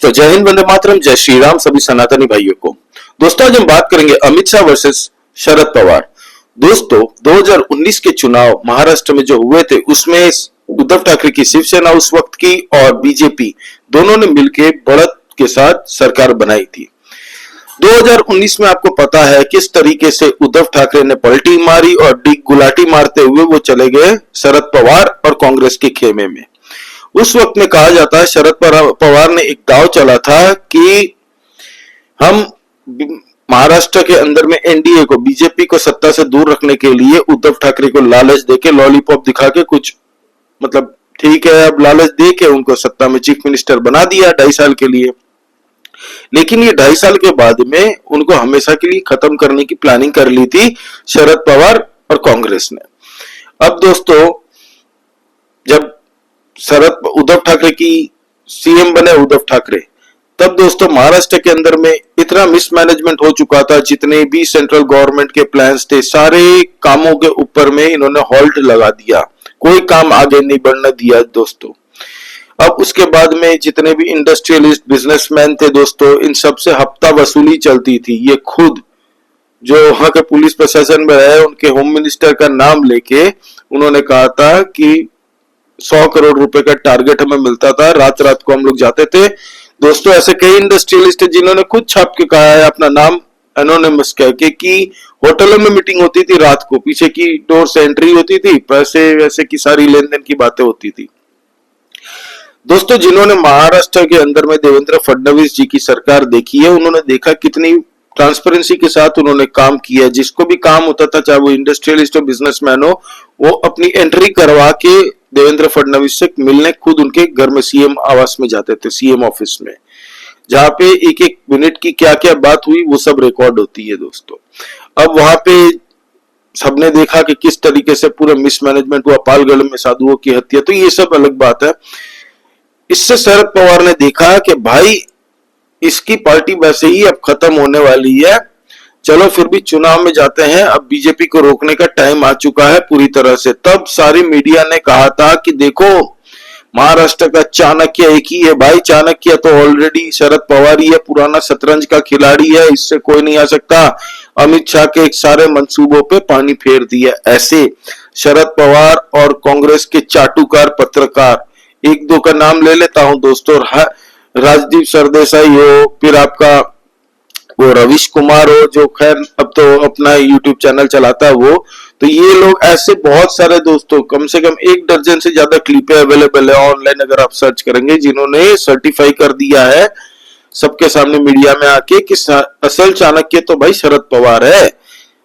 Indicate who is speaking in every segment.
Speaker 1: तो जय हिंद, वंदे मातरम, जय श्री राम सभी सनातनी भाइयों को। दोस्तों आज हम बात करेंगे अमित शाह वर्सेस शरद पवार। दोस्तों 2019 के चुनाव महाराष्ट्र में जो हुए थे उसमें उद्धव ठाकरे की शिवसेना उस वक्त की और बीजेपी दोनों ने मिलकर बढ़त के साथ सरकार बनाई थी। 2019 में आपको पता है किस तरीके से उद्धव ठाकरे ने पलटी मारी और गुलाटी मारते हुए वो चले गए शरद पवार और कांग्रेस के खेमे में। उस वक्त में कहा जाता है शरद पवार ने एक दांव चला था कि हम महाराष्ट्र के अंदर में एनडीए को, बीजेपी को सत्ता से दूर रखने के लिए उद्धव ठाकरे को लालच देके, लॉलीपॉप दिखा के, कुछ मतलब ठीक है अब लालच देके उनको सत्ता में चीफ मिनिस्टर बना दिया 2.5 साल के लिए। लेकिन ये 2.5 साल के बाद में उनको हमेशा के लिए खत्म करने की प्लानिंग कर ली थी शरद पवार और कांग्रेस ने। अब दोस्तों जब उद्धव ठाकरे की सीएम बने उद्धव ठाकरे, तब दोस्तों महाराष्ट्र के अंदर में इतना मिसमैनेजमेंट हो चुका था, जितने भी सेंट्रल गवर्नमेंट के प्लान्स थे सारे कामों के ऊपर में इन्होंने हॉल्ट लगा दिया, कोई काम आगे नहीं बढ़ने दिया दोस्तों। अब उसके बाद में जितने भी इंडस्ट्रियलिस्ट बिजनेसमैन थे दोस्तों, इन सब से हफ्ता वसूली चलती थी। ये खुद जो वहां के पुलिस प्रशासन में रहे, उनके होम मिनिस्टर का नाम लेके उन्होंने कहा था कि 100 करोड़ रुपए का टारगेट हमें मिलता था, रात रात को हम लोग जाते थे। दोस्तों ऐसे कई इंडस्ट्रियलिस्ट जिन्होंने खुद छाप के कहा है अपना नाम एनोनिमस कह के कि होटलों में मीटिंग होती थी, रात को पीछे की डोर से एंट्री होती थी, पैसे वैसे की सारी लेन देन की बातें होती थी। दोस्तों जिन्होंने महाराष्ट्र के अंदर में देवेंद्र फडणवीस जी की सरकार देखी है, उन्होंने देखा कितनी ट्रांसपेरेंसी के साथ उन्होंने काम किया। जिसको भी काम होता था, चाहे वो इंडस्ट्रियलिस्ट हो, बिजनेसमैन हो, वो अपनी एंट्री करवा के देवेंद्र फडणवीस से मिलने खुद उनके घर में सीएम आवास में जाते थे, सीएम ऑफिस में, जहां पे एक एक मिनट की क्या क्या बात हुई वो सब रिकॉर्ड होती है दोस्तों। अब वहां पे सबने देखा कि किस तरीके से पूरा मिसमैनेजमेंट हुआ, पालगढ़ में साधुओं की हत्या, तो ये सब अलग बात है। इससे शरद पवार ने देखा कि भाई इसकी पार्टी वैसे ही अब खत्म होने वाली है, चलो फिर भी चुनाव में जाते हैं, अब बीजेपी को रोकने का टाइम आ चुका है पूरी तरह से। तब सारी मीडिया ने कहा था कि देखो महाराष्ट्र का चाणक्य एक ही है भाई, चाणक्य तो ऑलरेडी शरद पवार ही है, पुराना शतरंज का खिलाड़ी है, इससे कोई नहीं आ सकता। अमित शाह के एक सारे मंसूबों पे पानी फेर दिया। ऐसे शरद पवार और कांग्रेस के चाटुकार पत्रकार, एक दो का नाम ले लेता हूं दोस्तों, राजदीप सरदेसाई हो, फिर आपका वो रविश कुमार हो जो खैर अब तो अपना यूट्यूब चैनल चलाता है वो, तो ये लोग ऐसे बहुत सारे दोस्तों, कम से कम 1 दर्जन से ज्यादा क्लिपें अवेलेबल है ऑनलाइन, अगर आप सर्च करेंगे, जिन्होंने सर्टिफाई कर दिया है सबके सामने मीडिया में आके कि असल चाणक्य तो भाई शरद पवार है।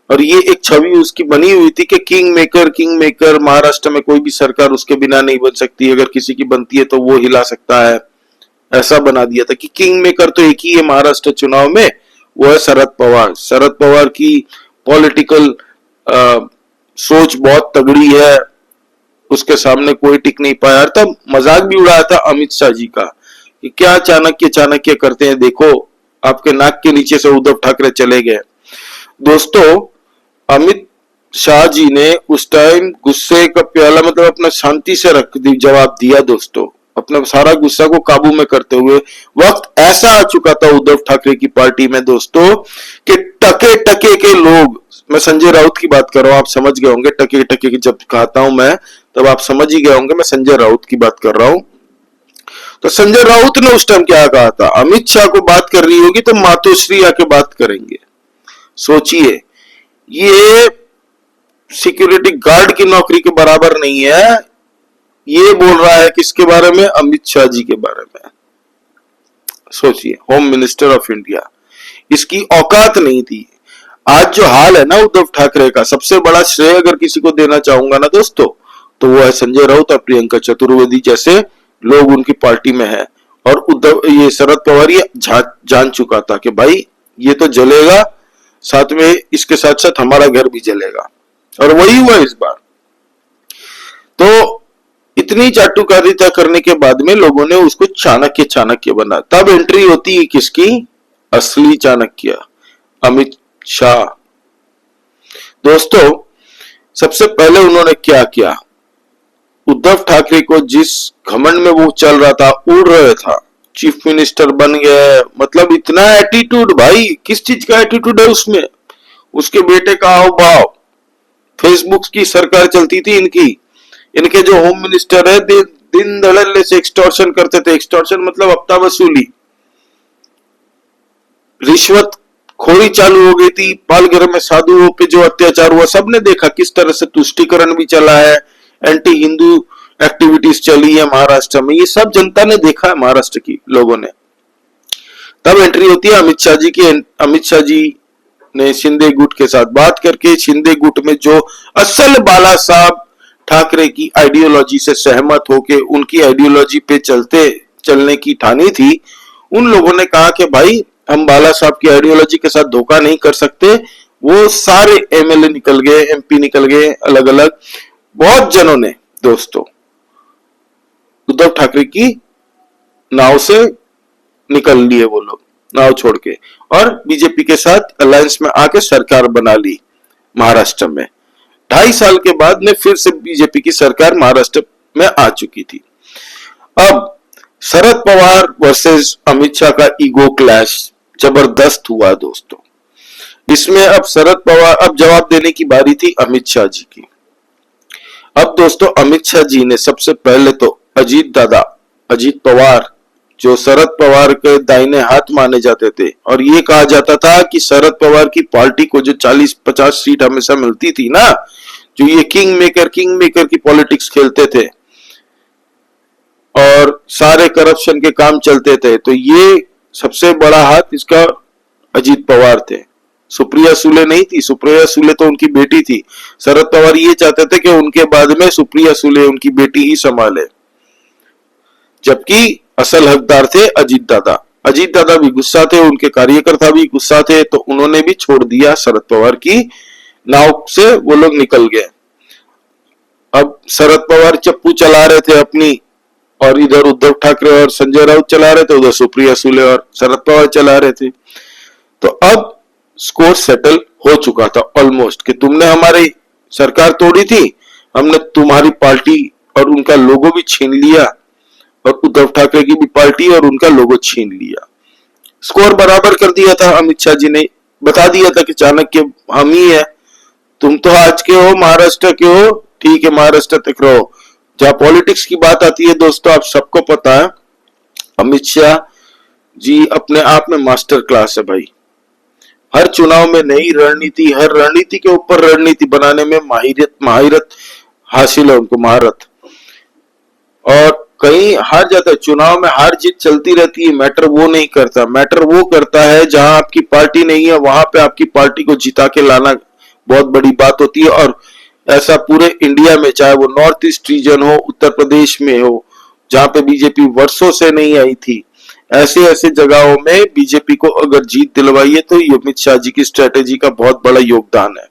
Speaker 1: और ये एक छवि उसकी बनी हुई थी कि किंग मेकर महाराष्ट्र में कोई भी सरकार उसके बिना नहीं बन सकती, अगर किसी की बनती है तो वो हिला सकता है, ऐसा बना दिया था कि किंग मेकर तो एक ही है महाराष्ट्र चुनाव में, वो है शरद पवार। शरद पवार की पॉलिटिकल सोच बहुत तगड़ी है, उसके सामने कोई टिक नहीं पाया। तब मजाक भी उड़ाया था अमित शाह जी का कि क्या चाणक्य करते हैं, देखो आपके नाक के नीचे से उद्धव ठाकरे चले गए। दोस्तों अमित शाह जी ने उस टाइम गुस्से का प्याला मतलब अपना शांति से रख दी, जवाब दिया दोस्तों, अपना सारा गुस्सा को काबू में करते हुए। वक्त ऐसा आ चुका था उद्धव ठाकरे की पार्टी में दोस्तों कि टके टके के लोग, मैं संजय राउत की बात कर रहा हूं, आप समझ गए होंगे टके टके की जब कहता हूं मैं, तब आप समझ ही गए होंगे मैं संजय राउत की बात कर रहा हूं। तो संजय राउत ने उस टाइम क्या कहा था, अमित शाह को बात कर रही होगी तो मातोश्री आके बात करेंगे। सोचिए, ये सिक्योरिटी गार्ड की नौकरी के बराबर नहीं है। ये बोल रहा है किसके बारे में, अमित शाह जी के बारे में। सोचिए, होम मिनिस्टर ऑफ इंडिया, इसकी औकात नहीं थी। आज जो हाल है ना उद्धव ठाकरे का, सबसे बड़ा श्रेय अगर किसी को देना चाहूंगा ना दोस्तों, तो वो है संजय राउत और प्रियंका चतुर्वेदी जैसे लोग उनकी पार्टी में है। और ये शरद पवार ये जान चुका था कि भाई ये तो जलेगा, साथ में इसके साथ साथ हमारा घर भी जलेगा, और वही हुआ इस बार। तो इतनी चाटुकारिता करने के बाद में लोगों ने उसको चाणक्य बना। तब एंट्री होती है किसकी, असली चाणक्य, अमित शाह। दोस्तों सबसे पहले उन्होंने क्या किया, उद्धव ठाकरे को जिस घमंड में वो चल रहा था, उड़ रहा था, चीफ मिनिस्टर बन गया। मतलब इतना एटीट्यूड, भाई किस चीज का एटीट्यूड है उसमें। उसके बेटे का हाव भाव, फेसबुक की सरकार चलती थी इनकी। इनके जो होम मिनिस्टर है दिन धड़ल्ले से एक्सटॉर्शन करते थे। एक्सटॉर्शन मतलब हफ्ता वसूली, रिश्वत खोरी चालू हो गई थी। पालघर में साधुओं पे जो अत्याचार हुआ सबने देखा, किस तरह से तुष्टीकरण भी चला है, एंटी हिंदू एक्टिविटीज चली है महाराष्ट्र में। ये सब जनता ने देखा है, महाराष्ट्र की लोगों ने। तब एंट्री होती है अमित शाह जी की। अमित शाह जी ने शिंदे गुट के साथ बात करके, शिंदे गुट में जो असल बाला साहब ठाकरे की आइडियोलॉजी से सहमत होके उनकी आइडियोलॉजी पे चलने की ठानी थी, उन लोगों ने कहा कि भाई हम बाला साहब की आइडियोलॉजी के साथ धोखा नहीं कर सकते। वो सारे एमएलए निकल गए, एमपी निकल गए, अलग अलग बहुत जनों ने दोस्तों उद्धव ठाकरे की नाव से निकल लिए, वो लोग नाव छोड़ के, और बीजेपी के साथ अलायंस में आके सरकार बना ली महाराष्ट्र में। 2.5 साल के बाद में फिर से बीजेपी की सरकार महाराष्ट्र में आ चुकी थी। अब शरद पवार वर्सेस अमित शाह का ईगो क्लैश जबरदस्त हुआ दोस्तों। इसमें अब शरद पवार, अब जवाब देने की बारी थी अमित शाह जी की। अब दोस्तों अमित शाह जी ने सबसे पहले तो अजीत पवार, जो शरद पवार के दाहिने हाथ माने जाते थे, और ये कहा जाता था कि शरद पवार की पार्टी को जो 40-50 सीट हमेशा मिलती थी ना, जो ये किंग मेकर की पॉलिटिक्स खेलते थे और सारे करप्शन के काम चलते थे, तो ये सबसे बड़ा हाथ इसका अजीत पवार थे। सुप्रिया सुले नहीं थी, सुप्रिया सुले तो उनकी बेटी थी। शरद पवार ये चाहते थे कि उनके बाद में सुप्रिया सुले उनकी बेटी ही संभाले, जबकि असल हकदार थे अजीत दादा भी गुस्सा थे, उनके कार्यकर्ता भी गुस्सा थे, तो उन्होंने भी छोड़ दिया शरद पवार की नाव से, वो लोग निकल गए। अब शरद पवार चप्पू चला रहे थे अपनी, और इधर उद्धव ठाकरे और संजय राउत चला रहे थे, उधर सुप्रिया सुले और शरद पवार चला रहे थे। तो अब स्कोर सेटल हो चुका था ऑलमोस्ट, कि तुमने हमारी सरकार तोड़ी थी, हमने तुम्हारी पार्टी और उनका लोगो भी छीन लिया, और उद्धव ठाकरे की भी पार्टी और उनका लोगो छीन लिया। स्कोर बराबर कर दिया था। अमित शाह जी ने बता दिया था कि चाणक्य हम ही है, तुम तो आज के हो, महाराष्ट्र के हो, ठीक है महाराष्ट्र तक रहो। जहां पॉलिटिक्स की बात आती है दोस्तों, आप सबको पता है अमित शाह जी अपने आप में मास्टर क्लास है भाई। हर चुनाव में नई रणनीति, हर रणनीति के ऊपर रणनीति बनाने में माहिरत हासिल है उनको, महारत। और कहीं हार जाता है, चुनाव में हार जीत चलती रहती है, मैटर वो नहीं करता। मैटर वो करता है जहां आपकी पार्टी नहीं है, वहां पे आपकी पार्टी को जिता के लाना बहुत बड़ी बात होती है। और ऐसा पूरे इंडिया में, चाहे वो नॉर्थ ईस्ट रीजन हो, उत्तर प्रदेश में हो, जहां पे बीजेपी वर्षों से नहीं आई थी, ऐसे जगहों में बीजेपी को अगर जीत दिलवाई है तो अमित शाह जी की स्ट्रेटेजी का बहुत बड़ा योगदान है।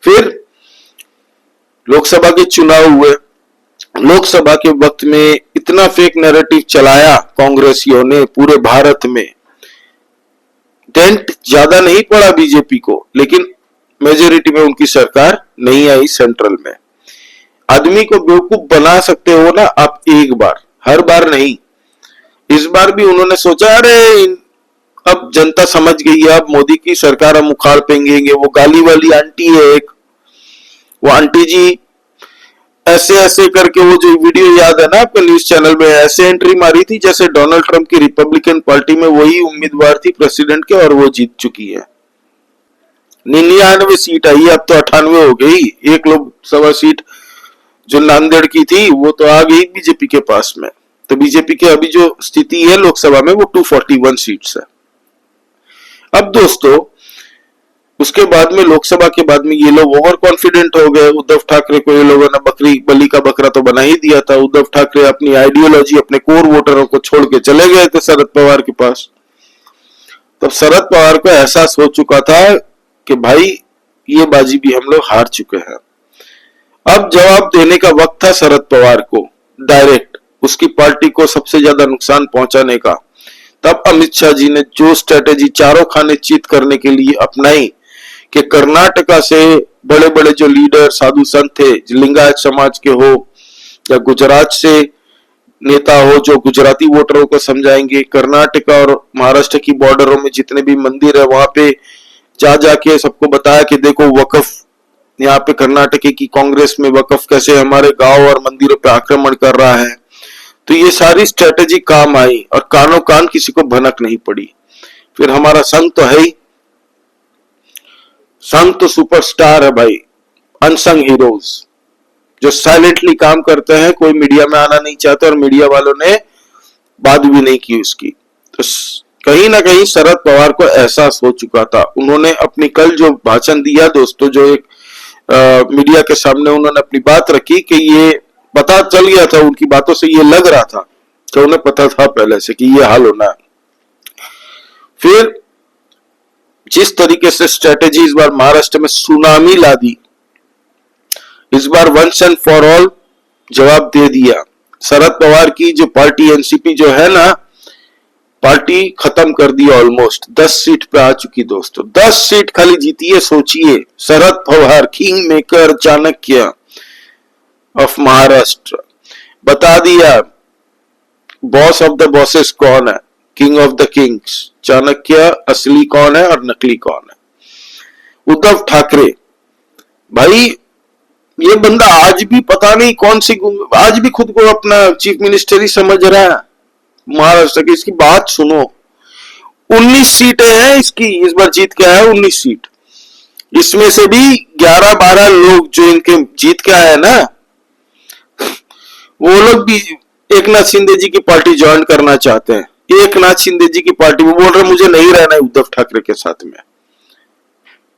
Speaker 1: फिर लोकसभा के चुनाव हुए। लोकसभा के वक्त में इतना फेक नैरेटिव चलाया कांग्रेसियों ने पूरे भारत में, डेंट ज्यादा नहीं पड़ा बीजेपी को, लेकिन मेजोरिटी में उनकी सरकार नहीं आई सेंट्रल में। आदमी को बेवकूफ बना सकते हो ना आप एक बार, हर बार नहीं। इस बार भी उन्होंने सोचा अरे अब जनता समझ गई है, अब मोदी की सरकार हम उखाड़ फेंकेंगे। वो गाली वाली आंटी है एक, वो आंटी जी ऐसे करके, वो जो वीडियो याद है ना आपको न्यूज चैनल में, ऐसे एंट्री मारी थी जैसे डोनाल्ड ट्रंप की रिपब्लिकन पार्टी में वही उम्मीदवार थी प्रेसिडेंट के, और वो जीत चुकी है। 99 सीट आई, अब तो 98 हो गई। एक लोकसभा सीट जो नांदेड़ की थी वो तो आ गई बीजेपी के पास में। तो बीजेपी की अभी जो स्थिति है लोकसभा में वो 241 सीट्स है। अब दोस्तों उसके बाद में, लोकसभा के बाद में, ये लोग ओवर कॉन्फिडेंट हो गए। उद्धव ठाकरे को ये लोगों ने बली का बकरा तो बना ही दिया था। उद्धव ठाकरे अपनी आइडियोलॉजी, अपने कोर वोटरों को छोड़ के चले गए थे शरद पवार के पास। तब शरद पवार को एहसास हो चुका था कि भाई ये बाजी भी हम लोग हार चुके हैं। अब जवाब देने का वक्त था शरद पवार को, डायरेक्ट उसकी पार्टी को सबसे ज्यादा नुकसान पहुंचाने का। तब अमित शाह जी ने जो स्ट्रेटेजी चारों खाने चीत करने के लिए अपनाई कि कर्नाटका से बड़े बड़े जो लीडर साधु संत थे, लिंगायत समाज के हो, या गुजरात से नेता हो जो गुजराती वोटरों को समझाएंगे। कर्नाटक और महाराष्ट्र की बॉर्डरों में जितने भी मंदिर है वहां पे जा जाके सबको बताया कि देखो वक्फ, यहाँ पे कर्नाटक की कांग्रेस में वक्फ कैसे हमारे गांव और मंदिरों पे आक्रमण कर रहा है। तो ये सारी स्ट्रेटेजी काम आई और कानों कान किसी को भनक नहीं पड़ी। फिर हमारा संघ तो है ही, संघ तो सुपरस्टार है भाई, अनसंग हीरोज जो साइलेंटली काम करते हैं, कोई मीडिया में आना नहीं चाहते और मीडिया वालों ने बात भी नहीं की उसकी। तो कहीं ना कहीं शरद पवार को एहसास हो चुका था। उन्होंने अपनी कल जो भाषण दिया दोस्तों, जो एक मीडिया के सामने उन्होंने अपनी बात रखी कि ये पता चल गया था, उनकी बातों से ये लग रहा था कि उन्हें पता था पहले से कि ये हाल होना है। फिर जिस तरीके से स्ट्रेटेजी इस बार महाराष्ट्र में सुनामी ला दी, इस बार वंस एंड फॉर ऑल जवाब दे दिया। शरद पवार की जो पार्टी एनसीपी जो है ना, पार्टी खत्म कर दी ऑलमोस्ट। 10 सीट पे आ चुकी दोस्तों, 10 सीट खाली जीती है। सोचिए, Sharad Pawar king maker Chanakya of Maharashtra, बता दिया बॉस ऑफ द बॉसेस कौन है, king of the kings. Chanakya असली कौन है और नकली कौन है? उद्धव ठाकरे भाई, ये बंदा आज भी पता नहीं कौन सी, आज भी खुद को अपना चीफ मिनिस्टर ही समझ रहा है महाराष्ट्र की। इसकी बात सुनो, 19 सीटें हैं इसकी, इस बार जीत के आया 19 सीट। इसमें से भी 11-12 लोग जो इनके जीत के आए ना, वो लोग भी एक नाथ शिंदे जी की पार्टी ज्वाइन करना चाहते हैं। एक नाथ शिंदे जी की पार्टी, वो बोल रहे मुझे नहीं रहना है उद्धव ठाकरे के साथ में।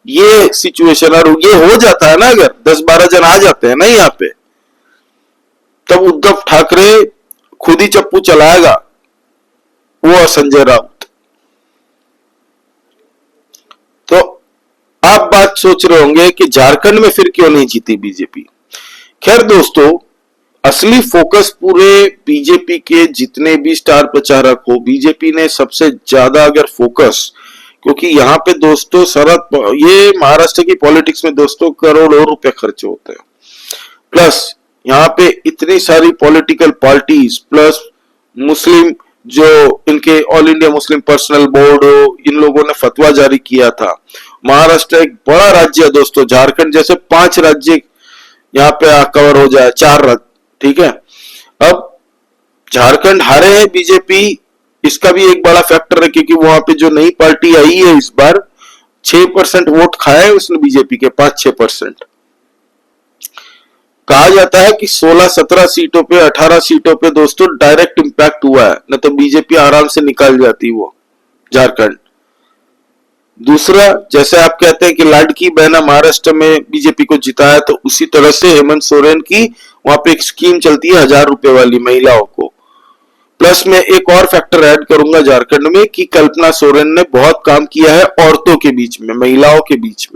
Speaker 1: ये सिचुएशन, और ये हो जाता है ना, अगर 10-12 जन आ जाते हैं ना यहाँ पे, तब उद्धव ठाकरे खुद ही चप्पू चलाएगा, वो और संजय राउत। तो आप बात सोच रहे होंगे कि झारखंड में फिर क्यों नहीं जीती बीजेपी। खैर दोस्तों, असली फोकस पूरे बीजेपी के जितने भी स्टार प्रचारक हो, बीजेपी ने सबसे ज्यादा अगर फोकस, क्योंकि यहाँ पे दोस्तों ये महाराष्ट्र की पॉलिटिक्स में दोस्तों करोड़ों रुपए खर्च होते हैं। प्लस यहाँ पे इतनी सारी पॉलिटिकल पार्टीज, प्लस मुस्लिम जो इनके all India Muslim personal board हो, इन लोगों ने फतवा जारी किया था। महाराष्ट्र एक बड़ा राज्य है दोस्तों, झारखंड जैसे 5 राज्य यहाँ पे कवर हो जाए, 4 राज्य, ठीक है। अब झारखंड हारे हैं बीजेपी, इसका भी एक बड़ा फैक्टर है क्योंकि वहां पे जो नई पार्टी आई है इस बार 6% वोट खाए उसने बीजेपी के, 5-6%। कहा जाता है कि 16-17 सीटों पे, 18 सीटों पे दोस्तों डायरेक्ट इंपैक्ट हुआ है, न तो बीजेपी आराम से निकाल जाती वो झारखंड। दूसरा, जैसे आप कहते हैं कि लाडकी बहना महाराष्ट्र में बीजेपी को जिताया, तो उसी तरह से हेमंत सोरेन की वहां पे एक स्कीम चलती है 1000 रुपए वाली महिलाओं को। प्लस में एक और फैक्टर ऐड करूंगा झारखंड में कि कल्पना सोरेन ने बहुत काम किया है औरतों के बीच में, महिलाओं के बीच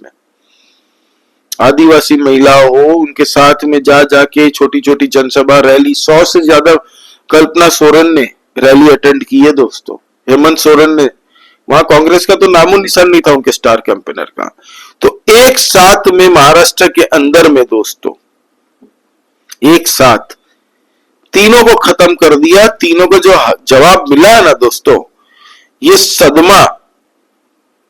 Speaker 1: में, आदिवासी महिलाओं हो, उनके साथ में जा जाके छोटी छोटी जनसभा रैली, 100 से ज्यादा कल्पना सोरेन ने रैली अटेंड की है दोस्तों। हेमंत सोरेन ने, वहां कांग्रेस का तो नामो निशान नहीं था उनके स्टार कैंपेनर का। तो एक साथ में महाराष्ट्र के अंदर में दोस्तों, एक साथ तीनों को खत्म कर दिया। तीनों को जो जवाब मिला है ना दोस्तों, ये सदमा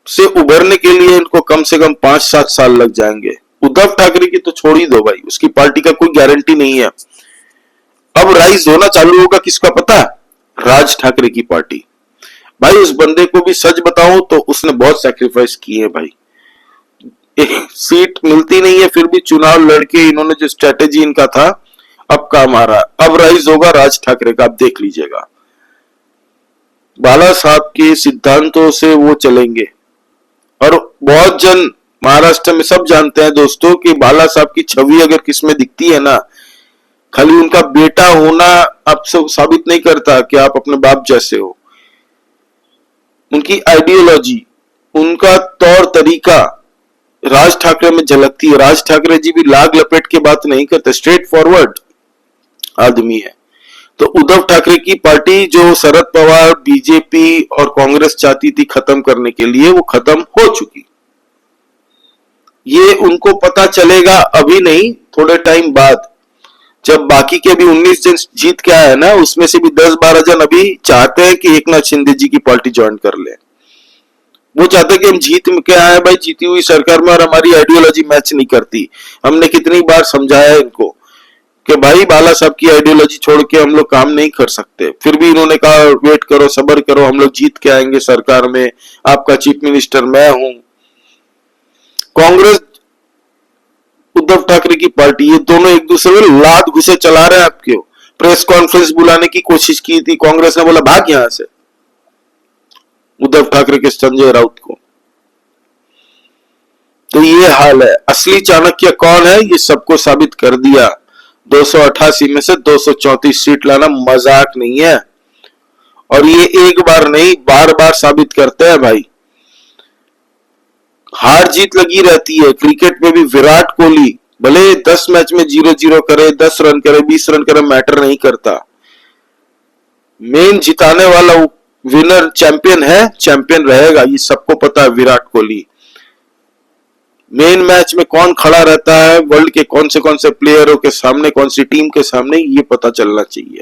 Speaker 1: से उभरने के लिए इनको कम से कम 5-7 साल लग जाएंगे। उद्धव ठाकरे की तो छोड़ ही दो भाई, उसकी पार्टी का कोई गारंटी नहीं है। अब राइज होना चालू होगा किसका पता है? राज ठाकरे की पार्टी। भाई उस बंदे को भी सच बताऊं तो उसने बहुत सैक्रिफाइस किए हैं भाई। एक सीट मिलती नहीं है फिर भी चुनाव लड़के इन्होंने जो स्ट्रेटेजी इनका था, अब काम आ रहा है। अब राइज होगा राज ठाकरे का, आप देख लीजिएगा। बाला साहब के सिद्धांतों से वो चलेंगे। और बहुत जन महाराष्ट्र में सब जानते हैं दोस्तों कि बाला साहब की छवि अगर किसमें दिखती है ना, खाली उनका बेटा होना आपसे साबित नहीं करता कि आप अपने बाप जैसे हो। उनकी आइडियोलॉजी, उनका तौर तरीका राज ठाकरे में झलकती है। राज ठाकरे जी भी लाग लपेट के बात नहीं करते, स्ट्रेट फॉरवर्ड आदमी है। तो उद्धव ठाकरे की पार्टी जो शरद पवार, बीजेपी और कांग्रेस चाहती थी खत्म करने के लिए, वो खत्म हो चुकी। ये उनको पता चलेगा अभी नहीं, थोड़े टाइम बाद, जब बाकी के भी 19 जन जीत के आए ना, उसमें से भी 10-12 जन अभी चाहते हैं कि एकनाथ शिंदे जी की पार्टी ज्वाइन कर ले। वो चाहते हैं कि हम जीत के आए भाई, जीती हुई सरकार में, और हमारी आइडियोलॉजी मैच नहीं करती। हमने कितनी बार समझाया इनको कि भाई बाला साहब की आइडियोलॉजी छोड़ के हम लोग काम नहीं कर सकते, फिर भी इन्होंने कहा वेट करो, सब्र करो, हम लोग जीत के आएंगे सरकार में, आपका चीफ मिनिस्टर मैं हूं। कांग्रेस उद्धव ठाकरे की पार्टी, ये दोनों एक दूसरे में लात घुसे चला रहे हैं। आपके प्रेस कॉन्फ्रेंस बुलाने की कोशिश की थी, कांग्रेस ने बोला भाग यहां से, उद्धव ठाकरे के संजय राउत को। तो ये हाल है। असली चाणक्य कौन है ये सबको साबित कर दिया। 288 में से 234 सीट लाना मजाक नहीं है, और ये एक बार नहीं बार बार साबित करते हैं भाई। हार जीत लगी रहती है। क्रिकेट में भी विराट कोहली भले 10 मैच में 0-0 करे, 10 रन करे, 20 रन करे, मैटर नहीं करता। मेन जिताने वाला विनर चैंपियन है, चैंपियन रहेगा, ये सबको पता है। विराट कोहली मेन मैच में कौन खड़ा रहता है, वर्ल्ड के कौन से प्लेयरों के सामने, कौन सी टीम के सामने, ये पता चलना चाहिए।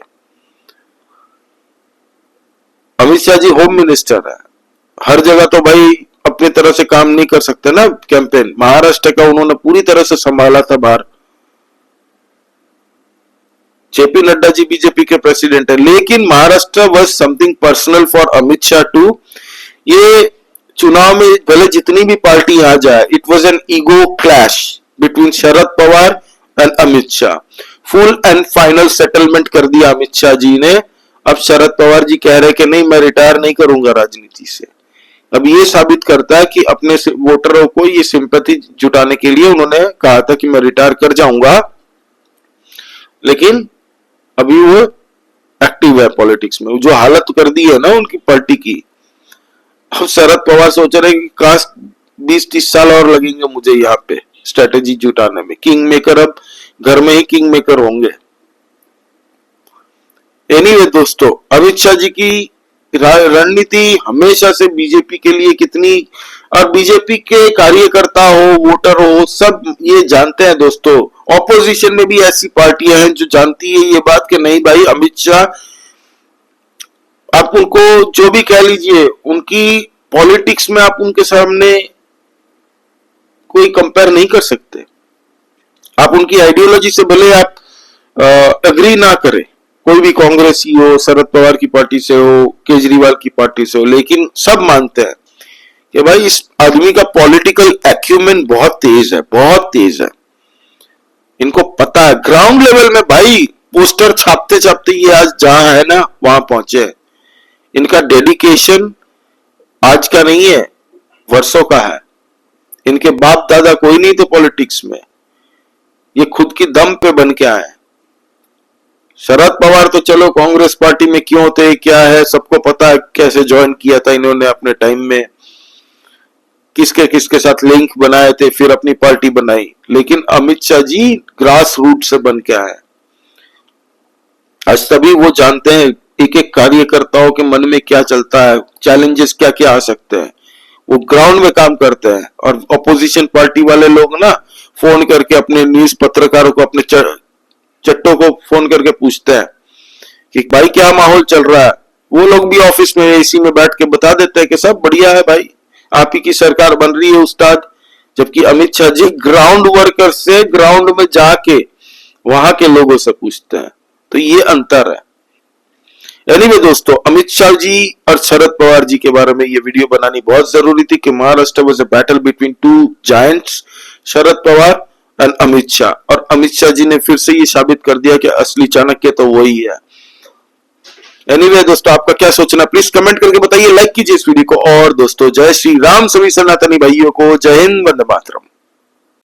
Speaker 1: अमित शाह जी होम मिनिस्टर है, हर जगह तो भाई अपनी तरह से काम नहीं कर सकते ना। कैंपेन महाराष्ट्र का उन्होंने पूरी तरह से संभाला था बाहर। जेपी नड्डा जी बीजेपी के प्रेसिडेंट है, लेकिन Maharashtra was something personal for Amit Shah too. ये चुनाव में भले जितनी भी पार्टी आ जाए, it was an ego clash between Sharad Pawar and Amit Shah. Full and final settlement कर दिया अमित शाह जी ने। अब शरद पवार जी कह रहे कि नहीं, मैं रिटायर नहीं करूंगा राजनीति से। अब ये साबित करता है कि अपने वोटरों को ये सिंपैथी जुटाने के लिए उन्होंने कहा था कि मैं रिटायर कर जाऊंगा, लेकिन अभी वो एक्टिव है पॉलिटिक्स में। जो हालत कर दी है ना उनकी पार्टी की, अब शरद पवार सोच रहे कि काश 20-30 साल और लगेंगे मुझे यहाँ पे स्ट्रेटेजी जुटाने में। किंग मेकर अब घर में ही किंग मेकर होंगे। एनीवे दोस्तों, अमित शाह जी की रणनीति हमेशा से बीजेपी के लिए कितनी, और बीजेपी के कार्यकर्ता हो, वोटर हो, सब ये जानते हैं दोस्तों। ऑपोजिशन में भी ऐसी पार्टियां हैं जो जानती है ये बात कि नहीं भाई अमित शाह, आप उनको जो भी कह लीजिए, उनकी पॉलिटिक्स में आप उनके सामने कोई कंपेयर नहीं कर सकते। आप उनकी आइडियोलॉजी से भले आप एग्री ना करें, कोई भी कांग्रेसी हो, शरद पवार की पार्टी से हो, केजरीवाल की पार्टी से हो, लेकिन सब मानते हैं कि भाई इस आदमी का पॉलिटिकल एक्यूमेन बहुत तेज है, बहुत तेज है। इनको पता है ग्राउंड लेवल में भाई, पोस्टर छापते छापते ये आज जहां है ना वहां पहुंचे हैं। इनका डेडिकेशन आज का नहीं है, वर्षों का है। इनके बाप दादा कोई नहीं तो पॉलिटिक्स में, ये खुद की दम पे बन के आए। शरद पवार तो चलो कांग्रेस पार्टी में क्यों थे, क्या है, सबको पता है कैसे ज्वाइन किया था इन्होंने अपने टाइम में, किसके किसके साथ लिंक बनाए थे, फिर अपनी पार्टी बनाई। लेकिन अमित शाह जी ग्रास रूट से बन के आए। आज तभी वो जानते हैं एक एक कार्यकर्ताओं के मन में क्या चलता है, चैलेंजेस क्या क्या आ सकते हैं। वो ग्राउंड में काम करते हैं। और अपोजिशन पार्टी वाले लोग ना फोन करके अपने न्यूज पत्रकारों को, अपने चट्टों को फोन करके पूछते हैं कि भाई क्या माहौल चल रहा है। वो लोग भी ऑफिस में एसी में बैठ के बता देते हैं कि सब बढ़िया है भाई, आप ही की सरकार बन रही है उस्ताद। जबकि अमित शाह जी ग्राउंड वर्कर से ग्राउंड में जाके वहां के लोगों से पूछते हैं। तो ये अंतर है। एनीवे दोस्तों, अमित शाह जी और शरद पवार जी के बारे में ये वीडियो बनानी बहुत जरूरी थी कि Maharashtra was a battle between two giants, Sharad Pawar and Amit Shah. और अमित शाह जी ने फिर से ये साबित कर दिया कि असली चाणक्य तो वही है। एनीवे दोस्तों, आपका क्या सोचना प्लीज कमेंट करके बताइए, लाइक कीजिए इस वीडियो को। और दोस्तों, जय श्री राम सभी सनातनी भाइयों को। जय हिंद, वंदे मातरम।